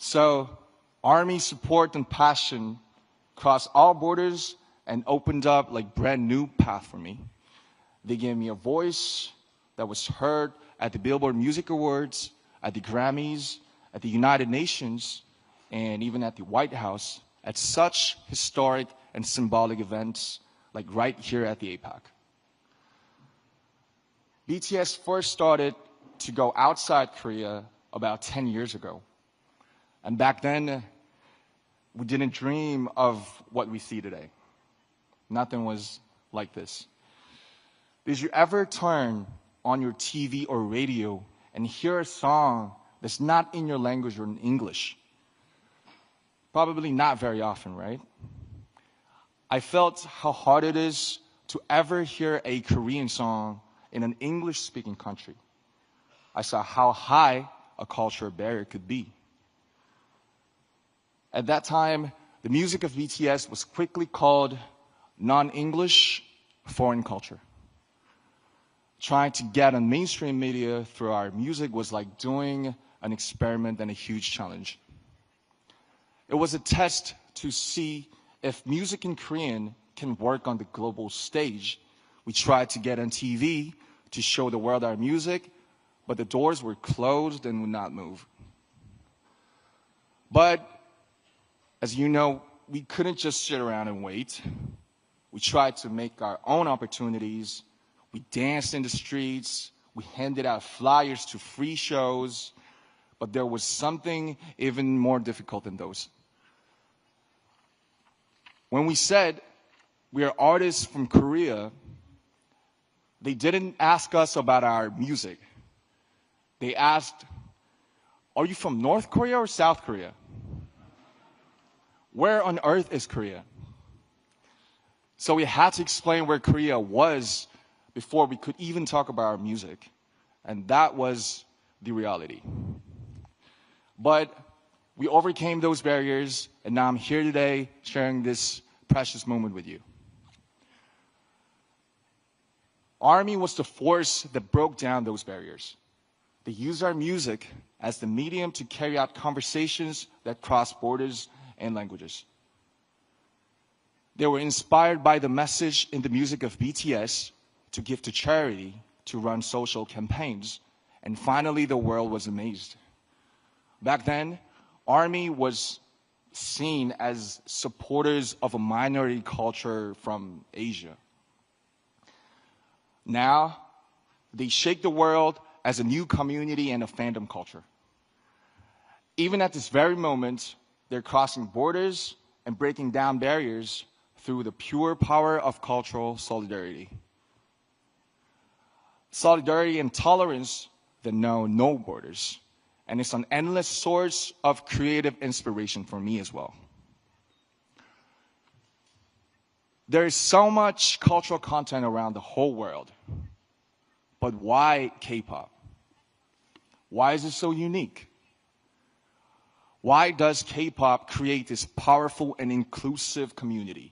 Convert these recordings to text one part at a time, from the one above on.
So Army support and passion crossed all borders and opened up like brand new path for me. They gave me a voice that was heard at the Billboard Music Awards, at the Grammys, at the United Nations, and even at the White House, at such historic and symbolic events like right here at the APEC. BTS first started to go outside Korea about 10 years ago. And back then, we didn't dream of what we see today. Nothing was like this. Did you ever turn on your TV or radio and hear a song that's not in your language or in English? Probably not very often, right? I felt how hard it is to ever hear a Korean song in an English-speaking country. I saw how high a cultural barrier could be. At that time, the music of BTS was quickly called non-English foreign culture. Trying to get on mainstream media through our music was like doing an experiment and a huge challenge. It was a test to see if music in Korean can work on the global stage. We tried to get on TV to show the world our music, but the doors were closed and would not move. But as you know, we couldn't just sit around and wait. We tried to make our own opportunities. We danced in the streets. We handed out flyers to free shows. But there was something even more difficult than those. When we said we are artists from Korea, they didn't ask us about our music. They asked, are you from North Korea or South Korea? Where on earth is Korea? So we had to explain where Korea was before we could even talk about our music. And that was the reality. But we overcame those barriers, and now I'm here today sharing this precious moment with you. Army was the force that broke down those barriers. They used our music as the medium to carry out conversations that cross borders and languages. They were inspired by the message in the music of BTS to give to charity, to run social campaigns, and finally the world was amazed. Back then, Army was seen as supporters of a minority culture from Asia. Now, they shake the world as a new community and a fandom culture. Even at this very moment, they're crossing borders and breaking down barriers through the pure power of cultural solidarity. Solidarity and tolerance that know no borders. And it's an endless source of creative inspiration for me as well. There is so much cultural content around the whole world. But why K-pop? Why is it so unique? Why does K-pop create this powerful and inclusive community?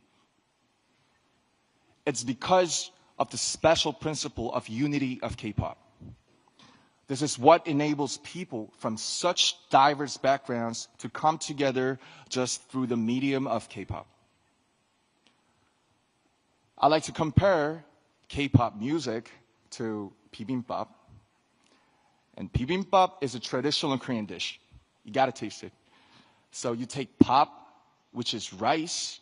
It's because of the special principle of unity of K-pop. This is what enables people from such diverse backgrounds to come together just through the medium of K-pop. I like to compare K-pop music to bibimbap. And bibimbap is a traditional Korean dish. You gotta taste it. So you take pop, which is rice,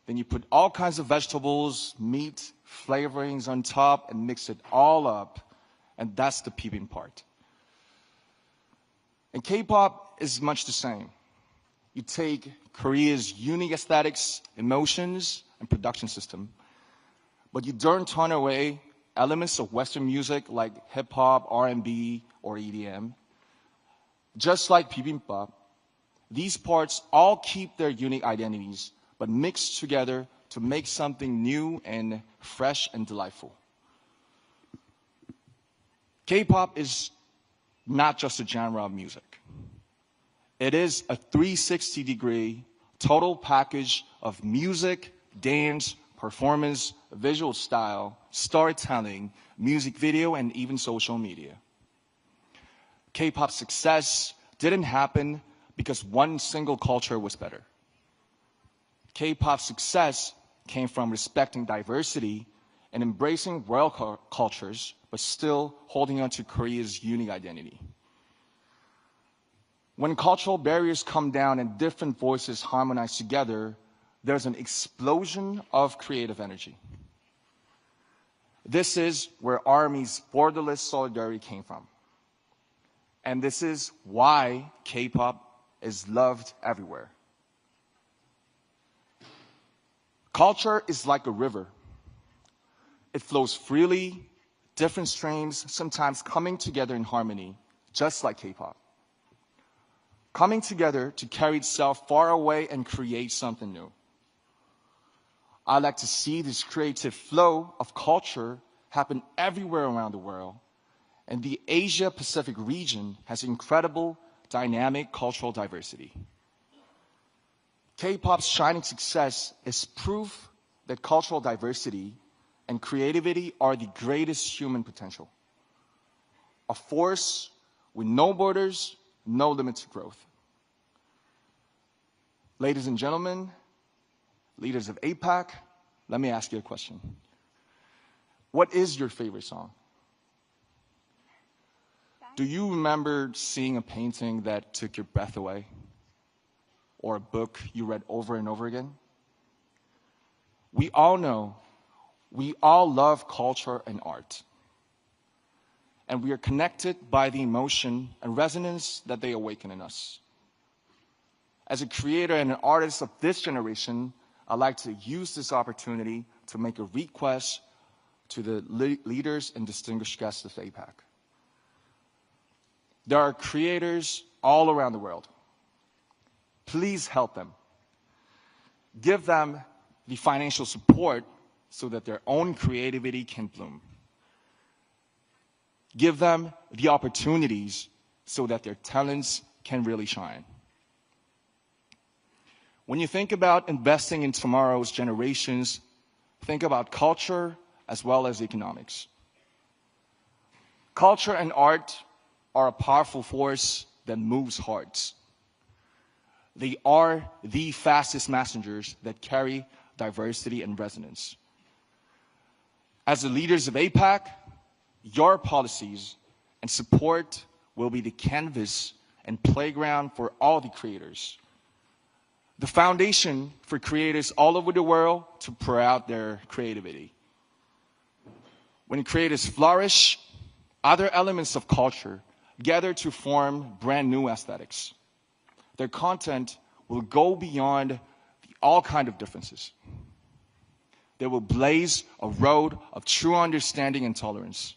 then you put all kinds of vegetables, meat, flavorings on top, and mix it all up. And that's the bibimbap part. And K-pop is much the same. You take Korea's unique aesthetics, emotions, and production system, but you don't turn away elements of Western music like hip-hop, R&B, or EDM. Just like bibimbap, these parts all keep their unique identities, but mix together to make something new and fresh and delightful. K-pop is not just a genre of music. It is a 360-degree total package of music, dance, performance, visual style, storytelling, music video, and even social media. K-pop success didn't happen because one single culture was better. K-pop's success came from respecting diversity and embracing world cultures, but still holding on to Korea's unique identity. When cultural barriers come down and different voices harmonize together, there's an explosion of creative energy. This is where ARMY's borderless solidarity came from. And this is why K-pop is loved everywhere. Culture is like a river. It flows freely, different streams, sometimes coming together in harmony, just like K-pop. Coming together to carry itself far away and create something new. I like to see this creative flow of culture happen everywhere around the world, and the Asia-Pacific region has incredible, dynamic cultural diversity. K-pop's shining success is proof that cultural diversity and creativity are the greatest human potential. A force with no borders, no limit to growth. Ladies and gentlemen, leaders of APEC, let me ask you a question. What is your favorite song? Do you remember seeing a painting that took your breath away? Or a book you read over and over again? We all know, we all love culture and art. And we are connected by the emotion and resonance that they awaken in us. As a creator and an artist of this generation, I'd like to use this opportunity to make a request to the leaders and distinguished guests of APEC. There are creators all around the world. Please help them. Give them the financial support so that their own creativity can bloom. Give them the opportunities so that their talents can really shine. When you think about investing in tomorrow's generations, think about culture as well as economics. Culture and art are a powerful force that moves hearts. They are the fastest messengers that carry diversity and resonance. As the leaders of APEC, your policies and support will be the canvas and playground for all the creators. The foundation for creators all over the world to pour out their creativity. When creators flourish, other elements of culture gather to form brand new aesthetics. Their content will go beyond all kinds of differences. They will blaze a road of true understanding and tolerance.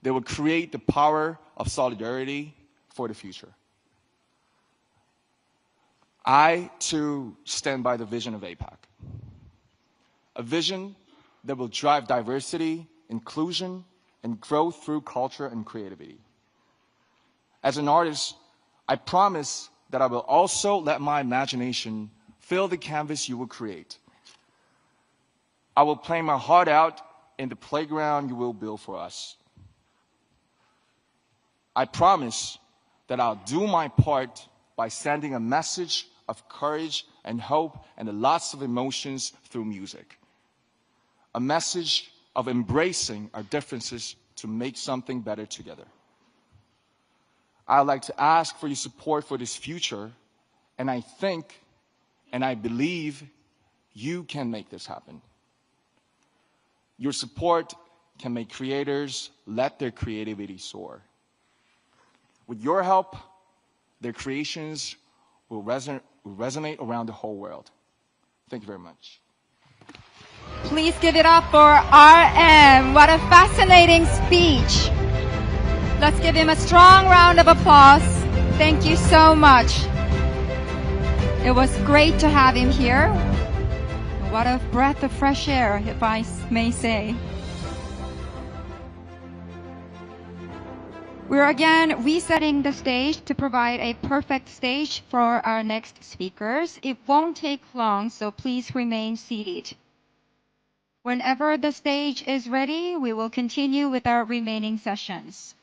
They will create the power of solidarity for the future. I, too, stand by the vision of APEC. A vision that will drive diversity, inclusion, and growth through culture and creativity. As an artist, I promise that I will also let my imagination fill the canvas you will create. I will play my heart out in the playground you will build for us. I promise that I'll do my part by sending a message of courage and hope and lots of emotions through music. A message of embracing our differences to make something better together. I'd like to ask for your support for this future, and I think and I believe you can make this happen. Your support can make creators let their creativity soar. With your help, their creations will resonate around the whole world. Thank you very much. Please give it up for RM. What a fascinating speech. Let's give him a strong round of applause. Thank you so much. It was great to have him here. What a breath of fresh air, if I may say. We're again resetting the stage to provide a perfect stage for our next speakers. It won't take long, so please remain seated. Whenever the stage is ready, we will continue with our remaining sessions.